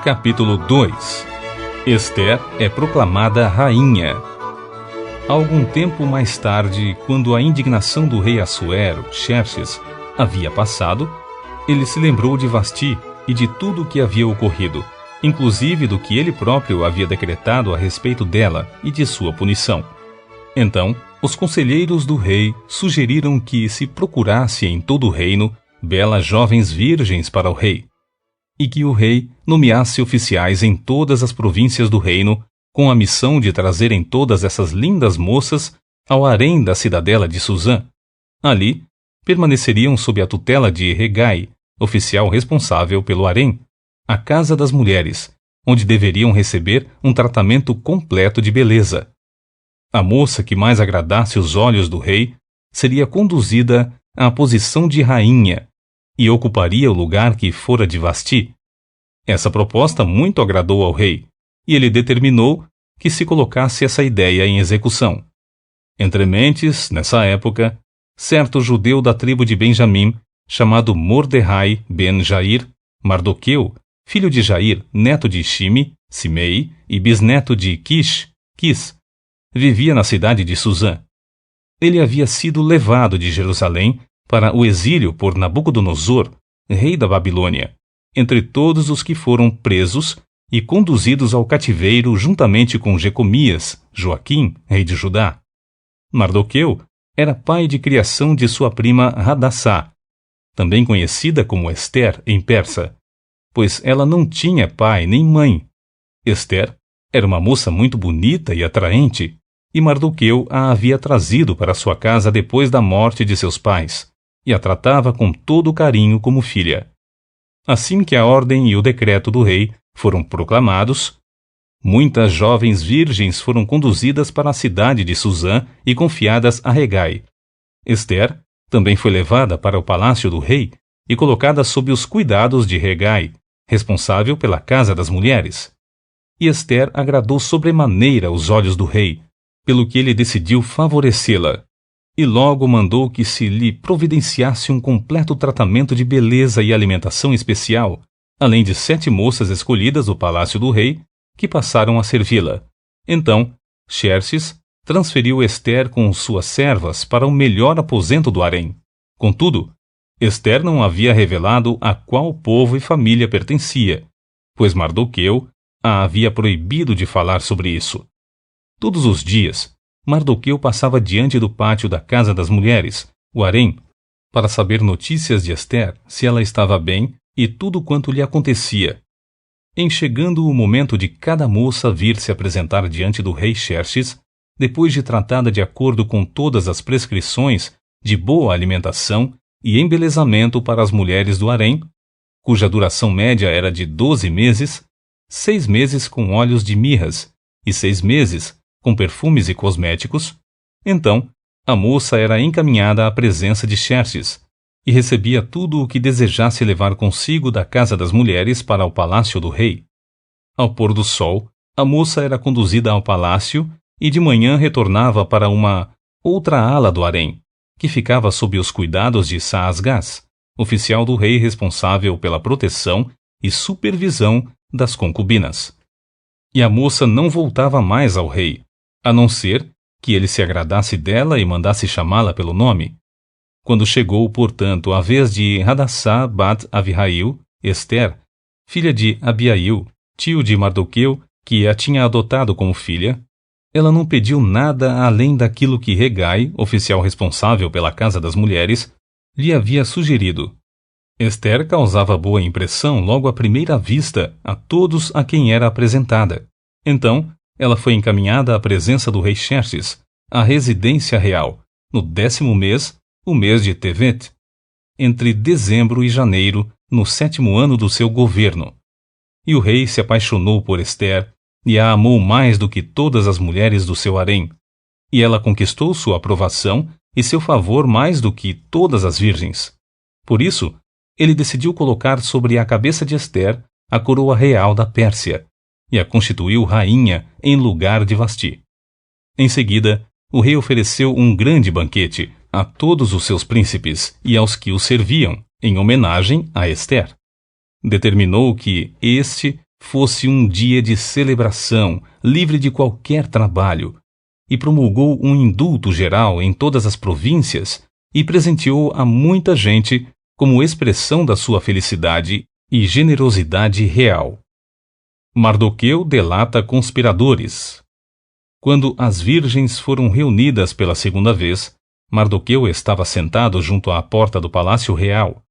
Capítulo 2. Ester é proclamada rainha. Algum tempo mais tarde, quando a indignação do rei Assuero, Xerxes, havia passado, ele se lembrou de Vasti e de tudo o que havia ocorrido, inclusive do que ele próprio havia decretado a respeito dela e de sua punição. Então, os conselheiros do rei sugeriram que se procurasse em todo o reino belas jovens virgens para o rei, e que o rei nomeasse oficiais em todas as províncias do reino, com a missão de trazerem todas essas lindas moças ao harém da cidadela de Suzã. Ali, permaneceriam sob a tutela de Hegai, oficial responsável pelo harém, a casa das mulheres, onde deveriam receber um tratamento completo de beleza. A moça que mais agradasse os olhos do rei seria conduzida à posição de rainha e ocuparia o lugar que fora de Vasti. Essa proposta muito agradou ao rei, e ele determinou que se colocasse essa ideia em execução. Entre mentes, nessa época, certo judeu da tribo de Benjamim, chamado Mordecai ben Jair, Mardoqueu, filho de Jair, neto de Shime, Simei e bisneto de Quis, vivia na cidade de Suzã. Ele havia sido levado de Jerusalém para o exílio por Nabucodonosor, rei da Babilônia, entre todos os que foram presos e conduzidos ao cativeiro juntamente com Jecomias, Joaquim, rei de Judá. Mardoqueu era pai de criação de sua prima Hadassá, também conhecida como Ester em persa, pois ela não tinha pai nem mãe. Ester era uma moça muito bonita e atraente, e Mardoqueu a havia trazido para sua casa depois da morte de seus pais, e a tratava com todo o carinho como filha. Assim que a ordem e o decreto do rei foram proclamados, muitas jovens virgens foram conduzidas para a cidade de Suzã e confiadas a Hegai. Ester também foi levada para o palácio do rei e colocada sob os cuidados de Hegai, responsável pela casa das mulheres. E Ester agradou sobremaneira aos olhos do rei, pelo que ele decidiu favorecê-la, e logo mandou que se lhe providenciasse um completo tratamento de beleza e alimentação especial, além de 7 moças escolhidas do palácio do rei, que passaram a servi-la. Então, Xerxes transferiu Ester com suas servas para o melhor aposento do harém. Contudo, Ester não havia revelado a qual povo e família pertencia, pois Mardoqueu a havia proibido de falar sobre isso. Todos os dias, Mardoqueu passava diante do pátio da casa das mulheres, o harém, para saber notícias de Ester, se ela estava bem e tudo quanto lhe acontecia. Em chegando o momento de cada moça vir se apresentar diante do rei Xerxes, depois de tratada de acordo com todas as prescrições de boa alimentação e embelezamento para as mulheres do harém, cuja duração média era de 12 meses, 6 meses com óleos de mirras e 6 meses com perfumes e cosméticos, então a moça era encaminhada à presença de Xerxes e recebia tudo o que desejasse levar consigo da casa das mulheres para o palácio do rei. Ao pôr do sol, a moça era conduzida ao palácio e de manhã retornava para uma outra ala do harém, que ficava sob os cuidados de Saasgás, oficial do rei responsável pela proteção e supervisão das concubinas. E a moça não voltava mais ao rei, a não ser que ele se agradasse dela e mandasse chamá-la pelo nome. Quando chegou, portanto, a vez de Hadassá bat Avihail, Ester, filha de Abiail, tio de Mardoqueu, que a tinha adotado como filha, ela não pediu nada além daquilo que Hegai, oficial responsável pela casa das mulheres, lhe havia sugerido. Ester causava boa impressão logo à primeira vista a todos a quem era apresentada. Então, ela foi encaminhada à presença do rei Xerxes, à residência real, no 10º mês, o mês de Tevet, entre dezembro e janeiro, no 7º ano do seu governo. E o rei se apaixonou por Ester e a amou mais do que todas as mulheres do seu harém, e ela conquistou sua aprovação e seu favor mais do que todas as virgens. Por isso, ele decidiu colocar sobre a cabeça de Ester a coroa real da Pérsia, e a constituiu rainha em lugar de Vasti. Em seguida, o rei ofereceu um grande banquete a todos os seus príncipes e aos que o serviam, em homenagem a Ester. Determinou que este fosse um dia de celebração, livre de qualquer trabalho, e promulgou um indulto geral em todas as províncias e presenteou a muita gente como expressão da sua felicidade e generosidade real. Mardoqueu delata conspiradores. Quando as virgens foram reunidas pela segunda vez, Mardoqueu estava sentado junto à porta do palácio real.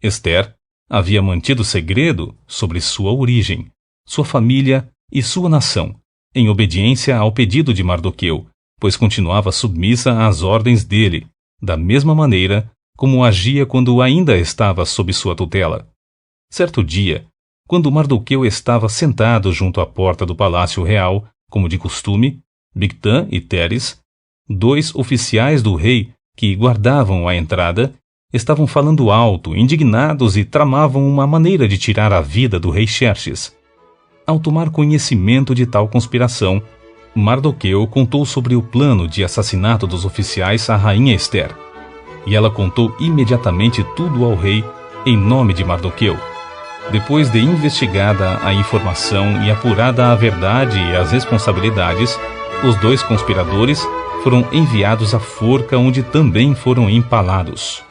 Ester havia mantido segredo sobre sua origem, sua família e sua nação, em obediência ao pedido de Mardoqueu, pois continuava submissa às ordens dele, da mesma maneira como agia quando ainda estava sob sua tutela. Certo dia, quando Mardoqueu estava sentado junto à porta do palácio real, como de costume, Bigtã e Teres, 2 oficiais do rei que guardavam a entrada, estavam falando alto, indignados e tramavam uma maneira de tirar a vida do rei Xerxes. Ao tomar conhecimento de tal conspiração, Mardoqueu contou sobre o plano de assassinato dos oficiais à rainha Ester. E ela contou imediatamente tudo ao rei em nome de Mardoqueu. Depois de investigada a informação e apurada a verdade e as responsabilidades, os 2 conspiradores foram enviados à forca, onde também foram empalados.